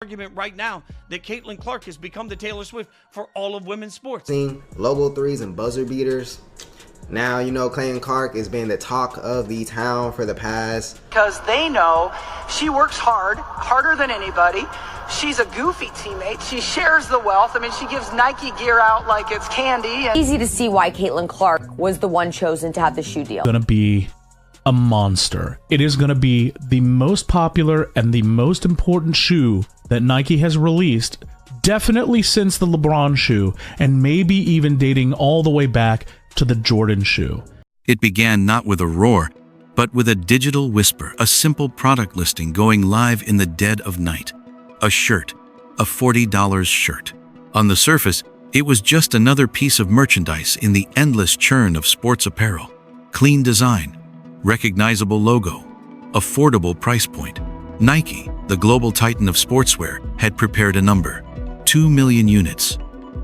argument right now that Caitlin Clark has become the Taylor Swift for all of women's sports. Seeing logo threes and buzzer beaters. Now, you know, Caitlin Clark has been the talk of the town for the past. Because they know she works hard, harder than anybody. She's a goofy teammate. She shares the wealth. I mean, she gives Nike gear out like it's candy. Easy to see why Caitlin Clark was the one chosen to have the shoe deal. Going to be a monster. It is going to be the most popular and the most important shoe that Nike has released, definitely since the LeBron shoe, and maybe even dating all the way back to the Jordan shoe. It began not with a roar, but with a digital whisper, a simple product listing going live in the dead of night. A shirt, a $40 shirt. On the surface, it was just another piece of merchandise in the endless churn of sports apparel. Clean design, recognizable logo, affordable price point. Nike, the global titan of sportswear, had prepared a number: 2 million units.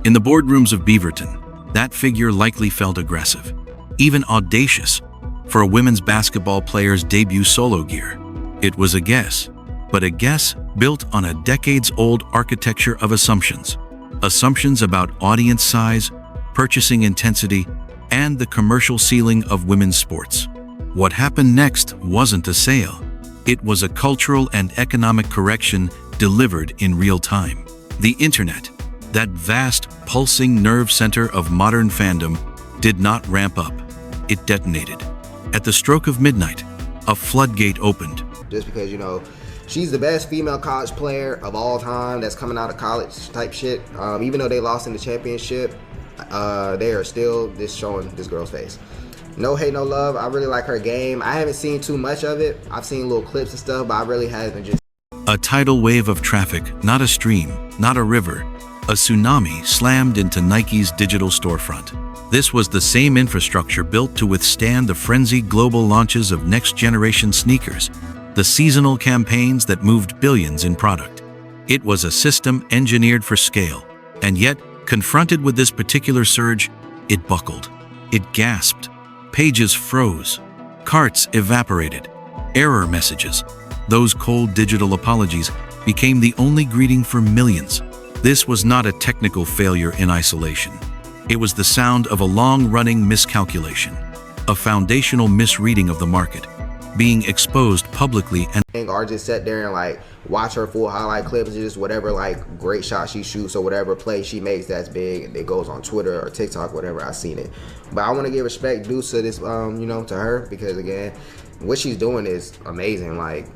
In the boardrooms of Beaverton, that figure likely felt aggressive, even audacious, for a women's basketball player's debut solo gear. It was a guess, but a guess built on a decades-old architecture of assumptions. Assumptions about audience size, purchasing intensity, and the commercial ceiling of women's sports. What happened next wasn't a sale. It was a cultural and economic correction delivered in real time. The internet, that vast, pulsing nerve center of modern fandom, did not ramp up. It detonated. At the stroke of midnight, a floodgate opened. Just because, you know, she's the best female college player of all time that's coming out of college type shit. Even though they lost in the championship, they are still just showing this girl's face. No hate, no love. I really like her game. I haven't seen too much of it. I've seen little clips and stuff, but I really haven't just... A tidal wave of traffic, not a stream, not a river, a tsunami slammed into Nike's digital storefront. This was the same infrastructure built to withstand the frenzied global launches of next-generation sneakers, the seasonal campaigns that moved billions in product. It was a system engineered for scale, and yet, confronted with this particular surge, it buckled. It gasped. Pages froze. Carts evaporated. Error messages, those cold digital apologies, became the only greeting for millions. This was not a technical failure in isolation. It was the sound of a long-running miscalculation, a foundational misreading of the market, being exposed publicly and or just sit there and like watch her full highlight clips, just whatever like great shot she shoots or whatever play she makes that's big and it goes on Twitter or TikTok, whatever. I've seen it, but I want to give respect due to this, you know, to her, because again, what she's doing is amazing. Like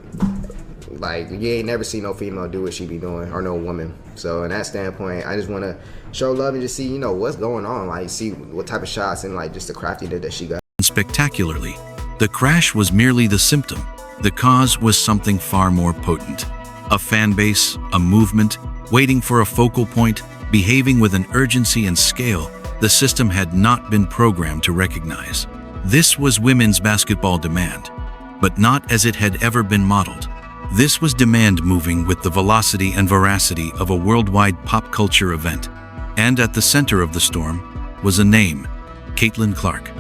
you ain't never seen no female do what she be doing, or no woman. So in that standpoint, I just want to show love and just see, you know, what's going on, like see what type of shots and like just the craftiness that she got. Spectacularly. The crash was merely the symptom. The cause was something far more potent. A fan base, a movement, waiting for a focal point, behaving with an urgency and scale the system had not been programmed to recognize. This was women's basketball demand, but not as it had ever been modeled. This was demand moving with the velocity and veracity of a worldwide pop culture event. And at the center of the storm was a name, Caitlin Clark.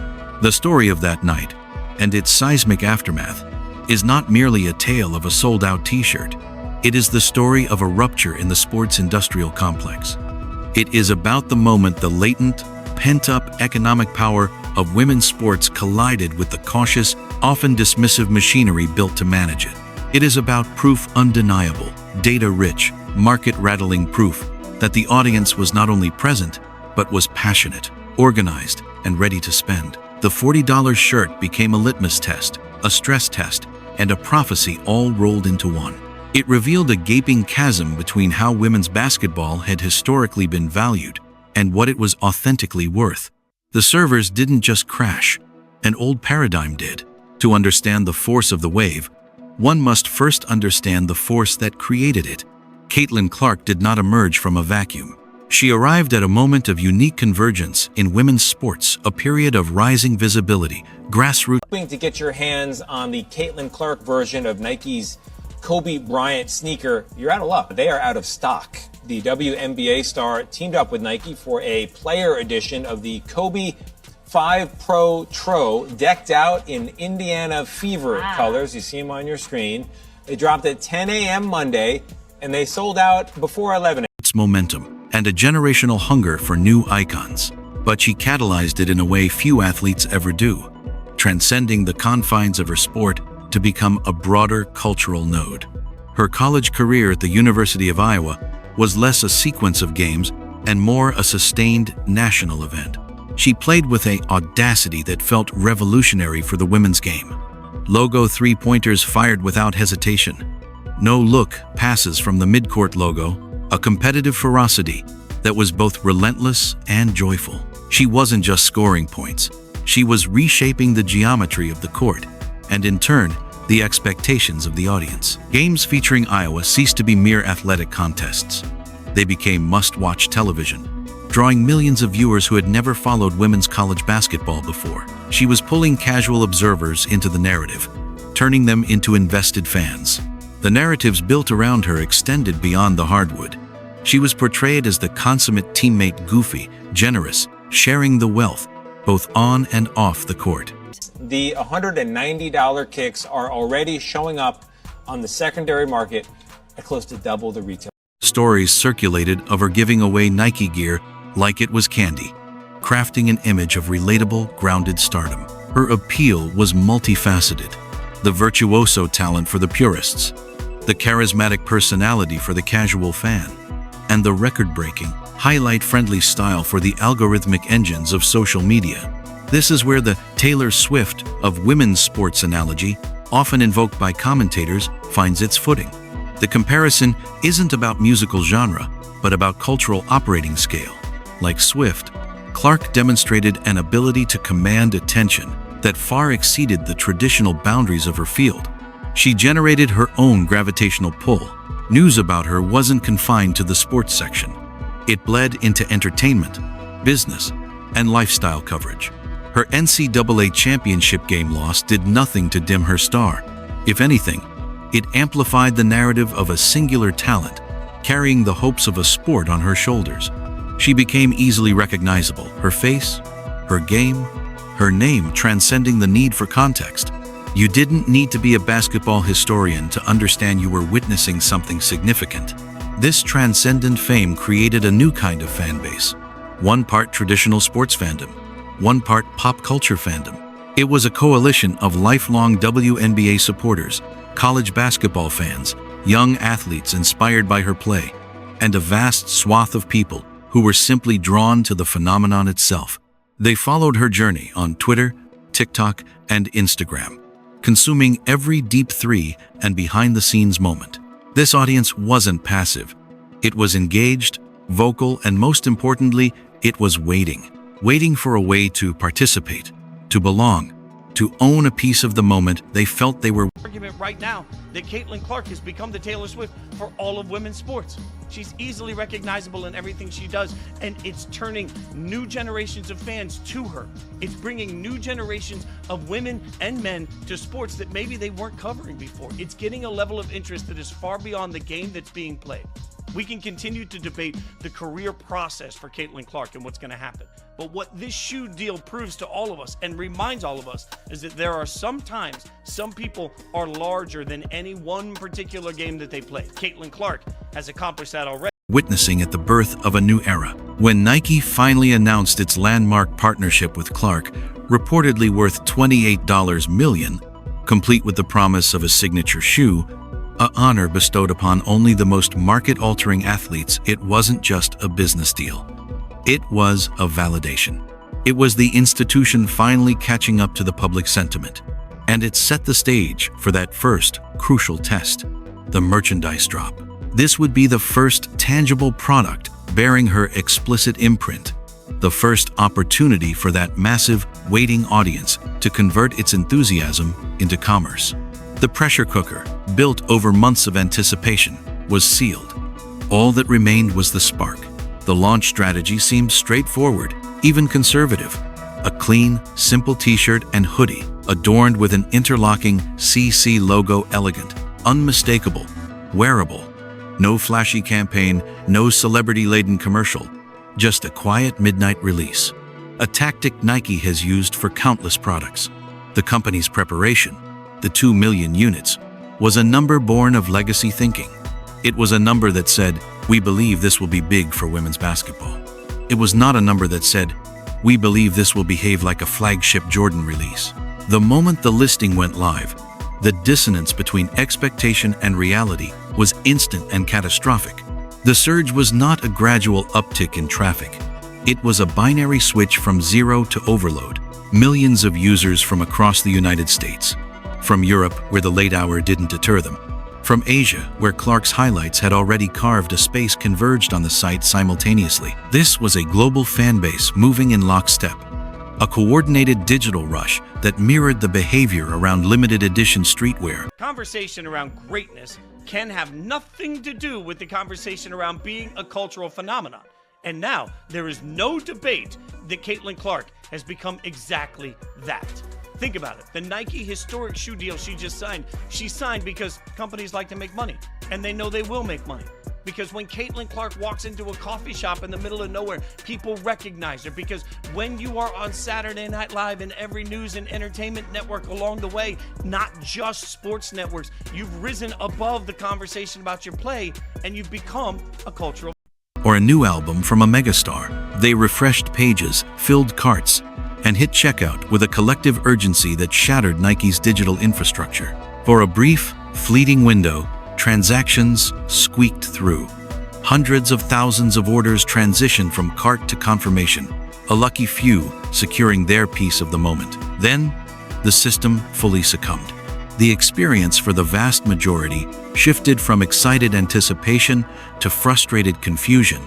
The story of that night, and its seismic aftermath, is not merely a tale of a sold-out t-shirt. It is the story of a rupture in the sports industrial complex. It is about the moment the latent, pent-up economic power of women's sports collided with the cautious, often dismissive machinery built to manage it. It is about proof undeniable, data-rich, market-rattling proof that the audience was not only present, but was passionate, organized, and ready to spend. The $40 shirt became a litmus test, a stress test, and a prophecy all rolled into one. It revealed a gaping chasm between how women's basketball had historically been valued and what it was authentically worth. The servers didn't just crash, an old paradigm did. To understand the force of the wave, one must first understand the force that created it. Caitlin Clark did not emerge from a vacuum. She arrived at a moment of unique convergence in women's sports, a period of rising visibility, grassroots. Hoping to get your hands on the Caitlin Clark version of Nike's Kobe Bryant sneaker, you're out of luck. They are out of stock. The WNBA star teamed up with Nike for a player edition of the Kobe 5 Pro Tro, decked out in Indiana Fever colors. You see them on your screen. They dropped at 10 a.m. Monday. and they sold out before 11 a.m. Its momentum and a generational hunger for new icons. But she catalyzed it in a way few athletes ever do, transcending the confines of her sport to become a broader cultural node. Her college career at the University of Iowa was less a sequence of games and more a sustained national event. She played with an audacity that felt revolutionary for the women's game. Logo three-pointers fired without hesitation. No-look passes from the midcourt logo, a competitive ferocity that was both relentless and joyful. She wasn't just scoring points. She was reshaping the geometry of the court, and in turn, the expectations of the audience. Games featuring Iowa ceased to be mere athletic contests. They became must-watch television, drawing millions of viewers who had never followed women's college basketball before. She was pulling casual observers into the narrative, turning them into invested fans. The narratives built around her extended beyond the hardwood. She was portrayed as the consummate teammate, goofy, generous, sharing the wealth, both on and off the court. The $190 kicks are already showing up on the secondary market at close to double the retail. Stories circulated of her giving away Nike gear like it was candy, crafting an image of relatable, grounded stardom. Her appeal was multifaceted: the virtuoso talent for the purists, the charismatic personality for the casual fan, and the record-breaking, highlight-friendly style for the algorithmic engines of social media. This is where the Taylor Swift of women's sports analogy, often invoked by commentators, finds its footing. The comparison isn't about musical genre, but about cultural operating scale. Like Swift, Clark demonstrated an ability to command attention that far exceeded the traditional boundaries of her field. She generated her own gravitational pull. News about her wasn't confined to the sports section. It bled into entertainment, business, and lifestyle coverage. Her NCAA championship game loss did nothing to dim her star. If anything, it amplified the narrative of a singular talent, carrying the hopes of a sport on her shoulders. She became easily recognizable, her face, her game, her name transcending the need for context. You didn't need to be a basketball historian to understand you were witnessing something significant. This transcendent fame created a new kind of fan base. One part traditional sports fandom, one part pop culture fandom. It was a coalition of lifelong WNBA supporters, college basketball fans, young athletes inspired by her play, and a vast swath of people who were simply drawn to the phenomenon itself. They followed her journey on Twitter, TikTok, and Instagram, consuming every deep three and behind-the-scenes moment. This audience wasn't passive. It was engaged, vocal, and most importantly, it was waiting for a way to participate, to belong, to own a piece of the moment they felt they were. Argument right now that Caitlin Clark has become the Taylor Swift for all of women's sports. She's easily recognizable in everything she does, and it's turning new generations of fans to her. It's bringing new generations of women and men to sports that maybe they weren't covering before. It's getting a level of interest that is far beyond the game that's being played. We can continue to debate the career process for Caitlin Clark and what's going to happen. But what this shoe deal proves to all of us and reminds all of us is that there are sometimes some people are larger than any one particular game that they play. Caitlin Clark has accomplished that already. Witnessing at the birth of a new era. When Nike finally announced its landmark partnership with Clark, reportedly worth $28 million, complete with the promise of a signature shoe, an honor bestowed upon only the most market-altering athletes, it wasn't just a business deal. It was a validation. It was the institution finally catching up to the public sentiment, and it set the stage for that first crucial test, the merchandise drop. This would be the first tangible product bearing her explicit imprint, the first opportunity for that massive, waiting audience to convert its enthusiasm into commerce. The pressure cooker, built over months of anticipation, was sealed. All that remained was the spark. The launch strategy seemed straightforward, even conservative. A clean, simple t-shirt and hoodie, adorned with an interlocking CC logo, elegant, unmistakable, wearable. No flashy campaign, no celebrity-laden commercial, just a quiet midnight release. A tactic Nike has used for countless products. The company's preparation, the 2 million units, was a number born of legacy thinking. It was a number that said, "We believe this will be big for women's basketball." It was not a number that said, "We believe this will behave like a flagship Jordan release." The moment the listing went live, the dissonance between expectation and reality was instant and catastrophic. The surge was not a gradual uptick in traffic. It was a binary switch from zero to overload. Millions of users from across the United States. From Europe, where the late hour didn't deter them. From Asia, where Clark's highlights had already carved a space, converged on the site simultaneously. This was a global fan base moving in lockstep. A coordinated digital rush that mirrored the behavior around limited edition streetwear. Conversation around greatness can have nothing to do with the conversation around being a cultural phenomenon. And now, there is no debate that Caitlin Clark has become exactly that. Think about it. The Nike historic shoe deal she just signed, she signed because companies like to make money. And they know they will make money. Because when Caitlin Clark walks into a coffee shop in the middle of nowhere, people recognize her. Because when you are on Saturday Night Live and every news and entertainment network along the way, not just sports networks, you've risen above the conversation about your play and you've become a cultural. Or a new album from a megastar. They refreshed pages, filled carts, and hit checkout with a collective urgency that shattered Nike's digital infrastructure. For a brief, fleeting window, transactions squeaked through. Hundreds of thousands of orders transitioned from cart to confirmation, a lucky few securing their piece of the moment. Then, the system fully succumbed. The experience for the vast majority shifted from excited anticipation to frustrated confusion,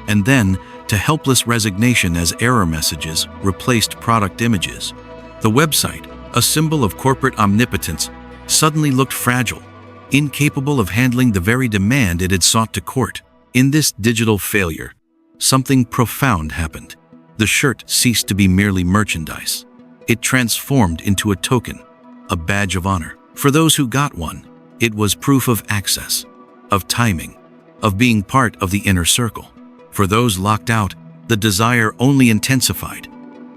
and then to helpless resignation as error messages replaced product images. The website, a symbol of corporate omnipotence, suddenly looked fragile, incapable of handling the very demand it had sought to court. In this digital failure, something profound happened. The shirt ceased to be merely merchandise. It transformed into a token, a badge of honor. For those who got one, it was proof of access, of timing, of being part of the inner circle. For those locked out, the desire only intensified,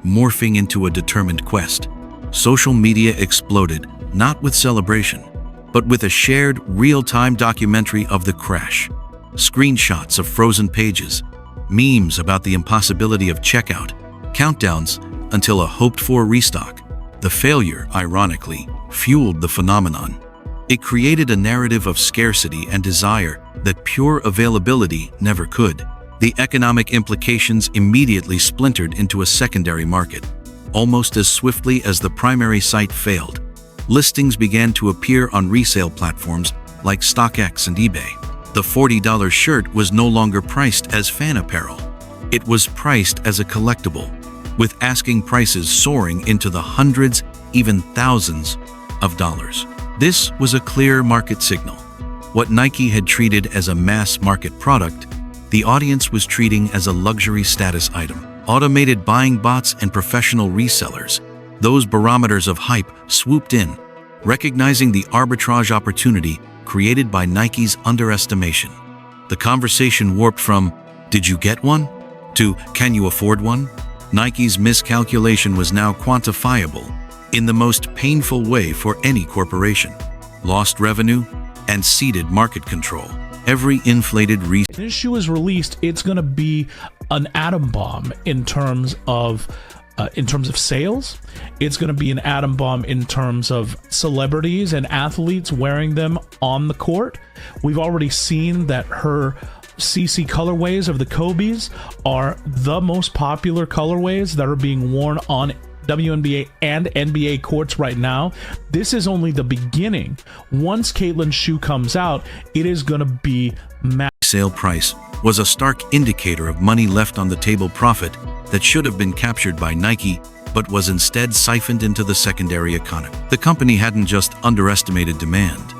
morphing into a determined quest. Social media exploded, not with celebration, but with a shared, real-time documentary of the crash. Screenshots of frozen pages, memes about the impossibility of checkout, countdowns until a hoped-for restock. The failure, ironically, fueled the phenomenon. It created a narrative of scarcity and desire that pure availability never could. The economic implications immediately splintered into a secondary market. Almost as swiftly as the primary site failed, listings began to appear on resale platforms like StockX and eBay. The $40 shirt was no longer priced as fan apparel. It was priced as a collectible, with asking prices soaring into the hundreds, even thousands of dollars. This was a clear market signal. What Nike had treated as a mass market product, the audience was treating as a luxury status item. Automated buying bots and professional resellers, those barometers of hype, swooped in, recognizing the arbitrage opportunity created by Nike's underestimation. The conversation warped from, "Did you get one?" to, "Can you afford one?" Nike's miscalculation was now quantifiable in the most painful way for any corporation. Lost revenue and ceded market control. Every inflated This shoe is released, it's going to be an atom bomb in terms of sales. It's going to be an atom bomb in terms of celebrities and athletes wearing them on the court. We've already seen that her CC colorways of the Kobe's are the most popular colorways that are being worn on WNBA and NBA courts right now. This is only the beginning. Once Caitlin's shoe comes out, it is going to be sale price was a stark indicator of money left on the table, profit that should have been captured by Nike but was instead siphoned into the secondary economy. The company hadn't just underestimated demand,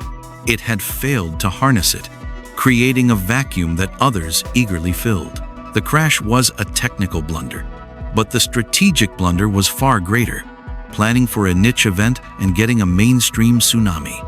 it had failed to harness it, creating a vacuum that others eagerly filled. The crash was a technical blunder, but the strategic blunder was far greater, planning for a niche event and getting a mainstream tsunami.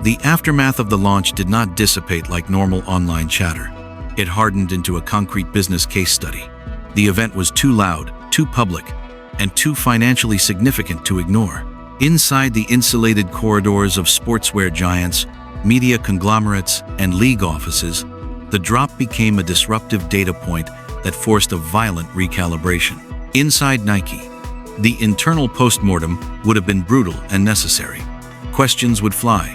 The aftermath of the launch did not dissipate like normal online chatter. It hardened into a concrete business case study. The event was too loud, too public, and too financially significant to ignore. Inside the insulated corridors of sportswear giants, media conglomerates, and league offices, the drop became a disruptive data point that forced a violent recalibration. Inside Nike, the internal postmortem would have been brutal and necessary. Questions would fly.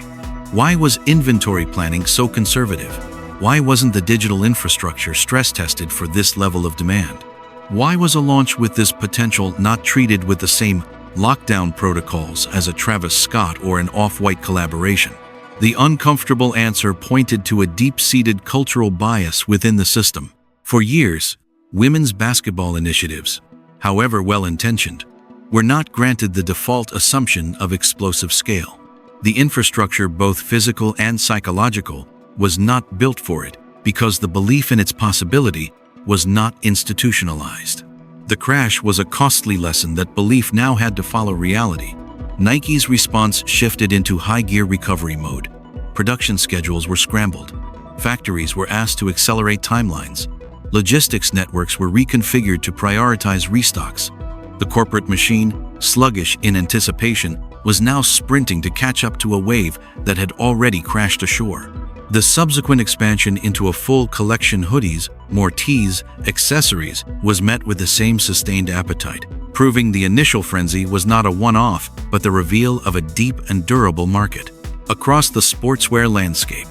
Why was inventory planning so conservative? Why wasn't the digital infrastructure stress-tested for this level of demand? Why was a launch with this potential not treated with the same lockdown protocols as a Travis Scott or an Off-White collaboration? The uncomfortable answer pointed to a deep-seated cultural bias within the system. For years, women's basketball initiatives, however well-intentioned, were not granted the default assumption of explosive scale. The infrastructure, both physical and psychological, was not built for it because the belief in its possibility was not institutionalized. The crash was a costly lesson that belief now had to follow reality. Nike's response shifted into high-gear recovery mode. Production schedules were scrambled. Factories were asked to accelerate timelines. Logistics networks were reconfigured to prioritize restocks. The corporate machine, sluggish in anticipation, was now sprinting to catch up to a wave that had already crashed ashore. The subsequent expansion into a full collection hoodies, more tees, accessories was met with the same sustained appetite, proving the initial frenzy was not a one-off, but the reveal of a deep and durable market. Across the sportswear landscape,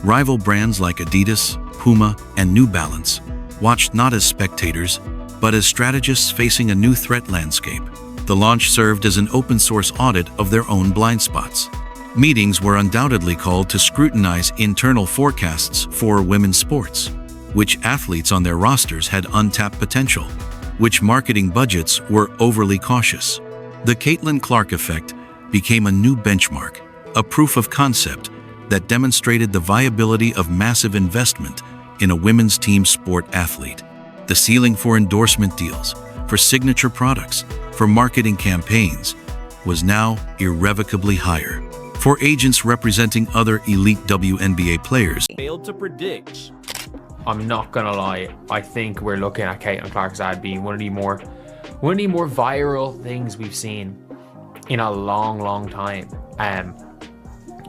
rival brands like Adidas, Puma, and New Balance watched not as spectators, but as strategists facing a new threat landscape. The launch served as an open-source audit of their own blind spots. Meetings were undoubtedly called to scrutinize internal forecasts for women's sports, which athletes on their rosters had untapped potential, which marketing budgets were overly cautious. The Caitlin Clark effect became a new benchmark, a proof of concept that demonstrated the viability of massive investment in a women's team sport athlete. The ceiling for endorsement deals, for signature products, for marketing campaigns, was now irrevocably higher. For agents representing other elite WNBA players, failed to predict. I'm not gonna lie, I think we're looking at Caitlin Clark's ad being one of the more viral things we've seen in a long time.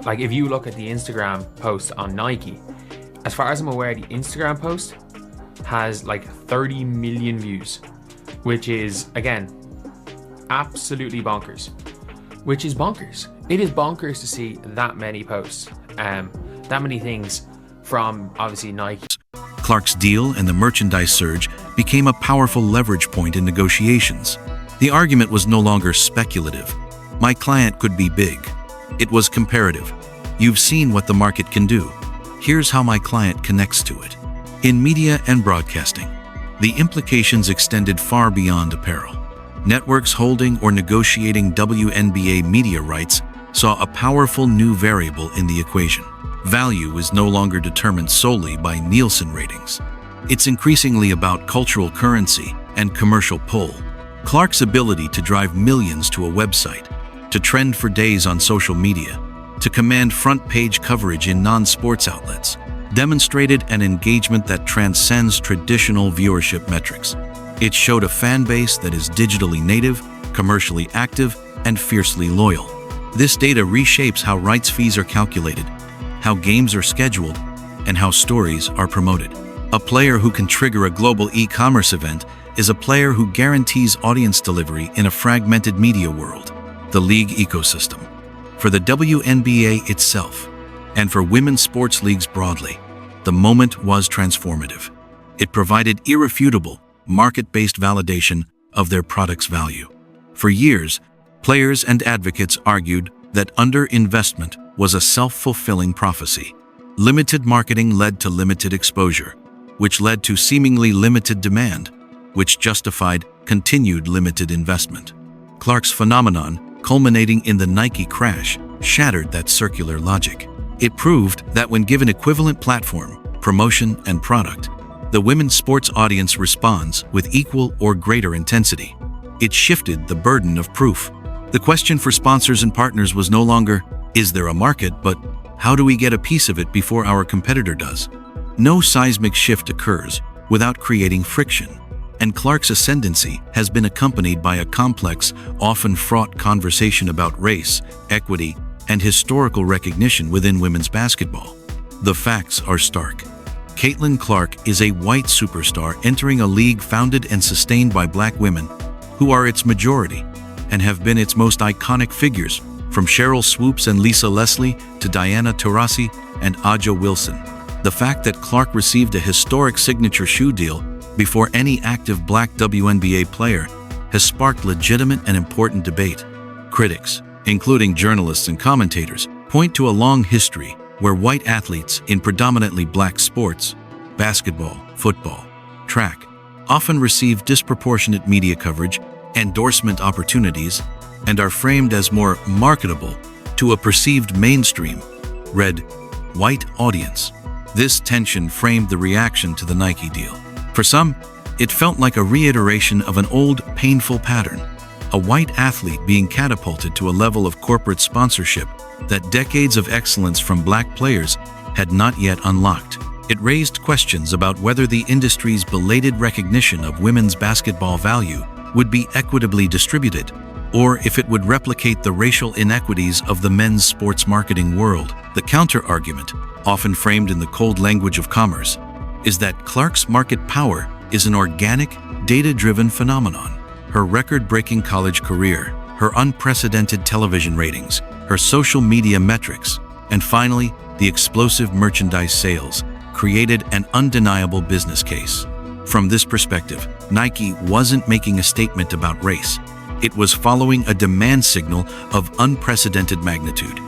Like if you look at the Instagram post on Nike, as far as I'm aware, the Instagram post has like 30 million views, which is, again, absolutely bonkers. Which is bonkers. It is bonkers to see that many posts, that many things from, obviously, Nike. Clark's deal and the merchandise surge became a powerful leverage point in negotiations. The argument was no longer speculative. My client could be big. It was comparative. You've seen what the market can do. Here's how my client connects to it. In media and broadcasting, the implications extended far beyond apparel. Networks holding or negotiating WNBA media rights saw a powerful new variable in the equation. Value is no longer determined solely by Nielsen ratings. It's increasingly about cultural currency and commercial pull. Clark's ability to drive millions to a website, to trend for days on social media, to command front-page coverage in non-sports outlets, demonstrated an engagement that transcends traditional viewership metrics. It showed a fan base that is digitally native, commercially active, and fiercely loyal. This data reshapes how rights fees are calculated, how games are scheduled, and how stories are promoted. A player who can trigger a global e-commerce event is a player who guarantees audience delivery in a fragmented media world, the league ecosystem. For the WNBA itself, and for women's sports leagues broadly, the moment was transformative. It provided irrefutable, market-based validation of their product's value. For years, players and advocates argued that underinvestment was a self-fulfilling prophecy. Limited marketing led to limited exposure, which led to seemingly limited demand, which justified continued limited investment. Clark's phenomenon, culminating in the Nike crash, shattered that circular logic. It proved that when given equivalent platform, promotion, and product, the women's sports audience responds with equal or greater intensity. It shifted the burden of proof. The question for sponsors and partners was no longer, is there a market, but how do we get a piece of it before our competitor does? No seismic shift occurs without creating friction, and Clark's ascendancy has been accompanied by a complex, often fraught conversation about race, equity, and historical recognition within women's basketball. The facts are stark. Caitlin Clark is a white superstar entering a league founded and sustained by black women, who are its majority, and have been its most iconic figures, from Cheryl Swoops and Lisa Leslie to Diana Taurasi and Aja Wilson. The fact that Clark received a historic signature shoe deal before any active black WNBA player has sparked legitimate and important debate. Critics, including journalists and commentators, point to a long history where white athletes in predominantly black sports, basketball, football, track, often receive disproportionate media coverage, endorsement opportunities, and are framed as more marketable to a perceived mainstream, red, white audience. This tension framed the reaction to the Nike deal. For some, it felt like a reiteration of an old, painful pattern, a white athlete being catapulted to a level of corporate sponsorship that decades of excellence from black players had not yet unlocked. It raised questions about whether the industry's belated recognition of women's basketball value would be equitably distributed, or if it would replicate the racial inequities of the men's sports marketing world. The counter-argument, often framed in the cold language of commerce, is that Clark's market power is an organic, data-driven phenomenon. Her record-breaking college career, her unprecedented television ratings, her social media metrics, and finally, the explosive merchandise sales created an undeniable business case. From this perspective, Nike wasn't making a statement about race. It was following a demand signal of unprecedented magnitude.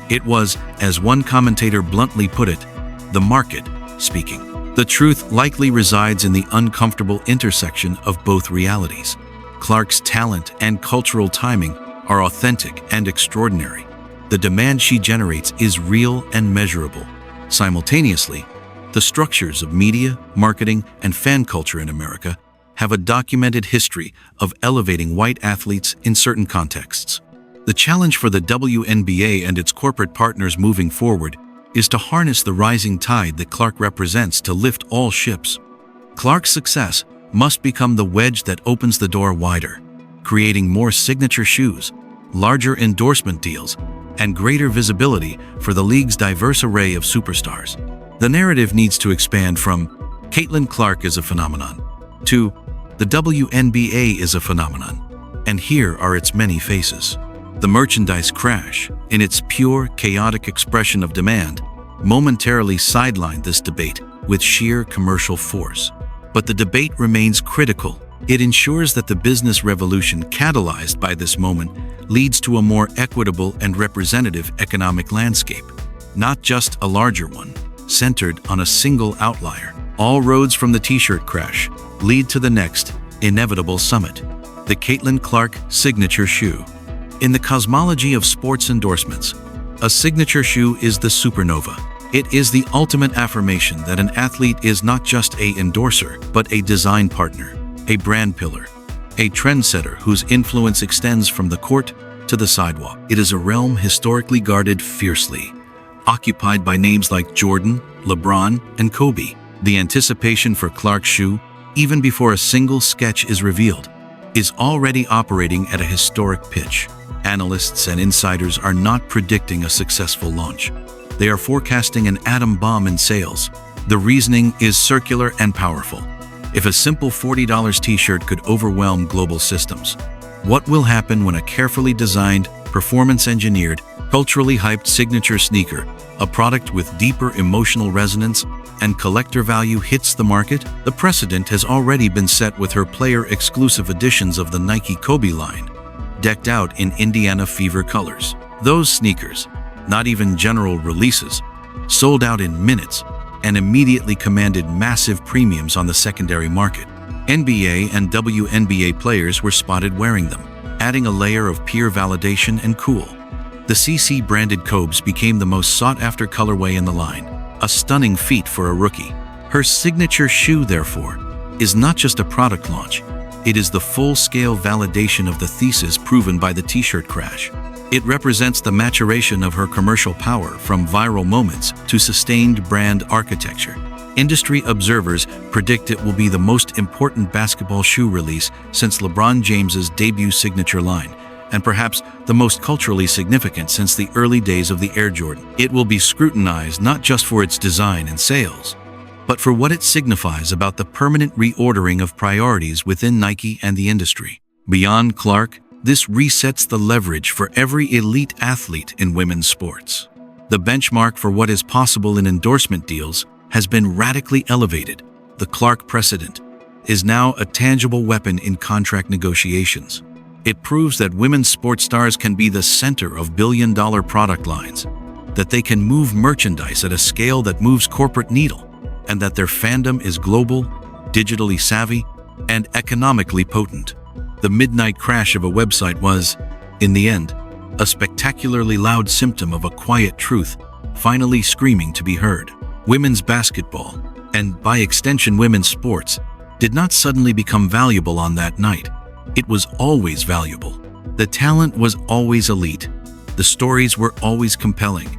It was, as one commentator bluntly put it, the market speaking. The truth likely resides in the uncomfortable intersection of both realities. Clark's talent and cultural timing are authentic and extraordinary. The demand she generates is real and measurable. Simultaneously, the structures of media, marketing, and fan culture in America have a documented history of elevating white athletes in certain contexts. The challenge for the WNBA and its corporate partners moving forward is to harness the rising tide that Clark represents to lift all ships. Clark's success must become the wedge that opens the door wider, creating more signature shoes, larger endorsement deals, and greater visibility for the league's diverse array of superstars. The narrative needs to expand from Caitlin Clark is a phenomenon to the WNBA is a phenomenon, and here are its many faces. The merchandise crash, in its pure, chaotic expression of demand, momentarily sidelined this debate with sheer commercial force. But the debate remains critical. It ensures that the business revolution catalyzed by this moment leads to a more equitable and representative economic landscape, not just a larger one, centered on a single outlier. All roads from the t-shirt crash lead to the next inevitable summit, the Caitlin Clark signature shoe. In the cosmology of sports endorsements, a signature shoe is the supernova. It is the ultimate affirmation that an athlete is not just an endorser, but a design partner, a brand pillar, a trendsetter whose influence extends from the court to the sidewalk. It is a realm historically guarded fiercely, occupied by names like Jordan, LeBron, and Kobe. The anticipation for Clark's shoe, even before a single sketch is revealed, is already operating at a historic pitch. Analysts and insiders are not predicting a successful launch. They are forecasting an atom bomb in sales. The reasoning is circular and powerful. If a simple $40 t-shirt could overwhelm global systems, what will happen when a carefully designed, performance-engineered, culturally hyped signature sneaker, a product with deeper emotional resonance and collector value, hits the market? The precedent has already been set with her player-exclusive editions of the Nike Kobe line, decked out in Indiana Fever colors. Those sneakers, not even general releases, sold out in minutes and immediately commanded massive premiums on the secondary market. NBA and WNBA players were spotted wearing them, adding a layer of peer validation and cool. The CC-branded Cobes became the most sought-after colorway in the line, a stunning feat for a rookie. Her signature shoe, therefore, is not just a product launch. It is the full-scale validation of the thesis proven by the t-shirt crash. It represents the maturation of her commercial power from viral moments to sustained brand architecture. Industry observers predict it will be the most important basketball shoe release since LeBron James's debut signature line, and perhaps the most culturally significant since the early days of the Air Jordan. It will be scrutinized not just for its design and sales, but for what it signifies about the permanent reordering of priorities within Nike and the industry. Beyond Clark, this resets the leverage for every elite athlete in women's sports. The benchmark for what is possible in endorsement deals has been radically elevated. The Clark precedent is now a tangible weapon in contract negotiations. It proves that women's sports stars can be the center of billion-dollar product lines, that they can move merchandise at a scale that moves corporate needle, and that their fandom is global, digitally savvy, and economically potent. The midnight crash of a website was, in the end, a spectacularly loud symptom of a quiet truth finally screaming to be heard. Women's basketball, and by extension women's sports, did not suddenly become valuable on that night. It was always valuable. The talent was always elite. The stories were always compelling.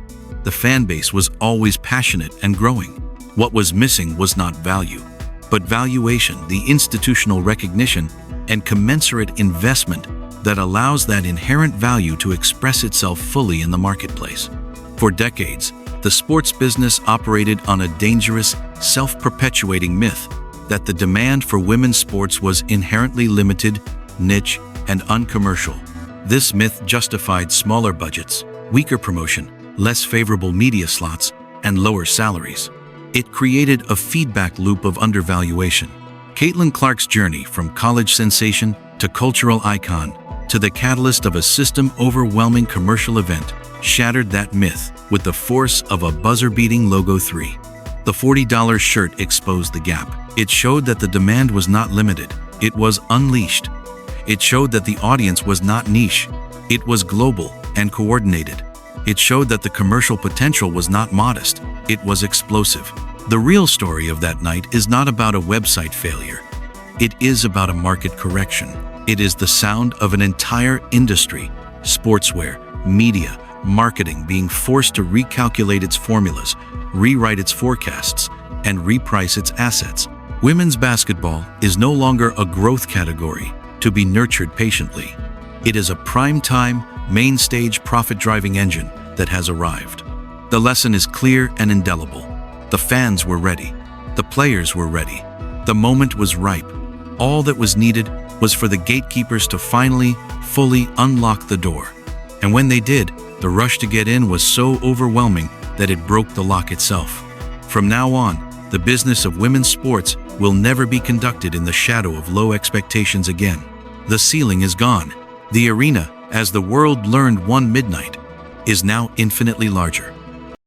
The fan base was always passionate and growing. What was missing was not value, but valuation, the institutional recognition and commensurate investment that allows that inherent value to express itself fully in the marketplace. For decades, the sports business operated on a dangerous, self-perpetuating myth that the demand for women's sports was inherently limited, niche, and uncommercial. This myth justified smaller budgets, weaker promotion, less favorable media slots, and lower salaries. It created a feedback loop of undervaluation. Caitlin Clark's journey from college sensation to cultural icon to the catalyst of a system-overwhelming commercial event shattered that myth with the force of a buzzer-beating Logo 3. The $40 shirt exposed the gap. It showed that the demand was not limited. It was unleashed. It showed that the audience was not niche. It was global and coordinated. It showed that the commercial potential was not modest. It was explosive. The real story of that night is not about a website failure. It is about a market correction. It is the sound of an entire industry, sportswear, media, marketing being forced to recalculate its formulas, rewrite its forecasts, and reprice its assets. Women's basketball is no longer a growth category to be nurtured patiently. It is a prime-time, main-stage profit-driving engine that has arrived. The lesson is clear and indelible. The fans were ready. The players were ready. The moment was ripe. All that was needed was for the gatekeepers to finally, fully unlock the door. And when they did, the rush to get in was so overwhelming that it broke the lock itself. From now on, the business of women's sports will never be conducted in the shadow of low expectations again. The ceiling is gone. The arena, as the world learned one midnight, is now infinitely larger.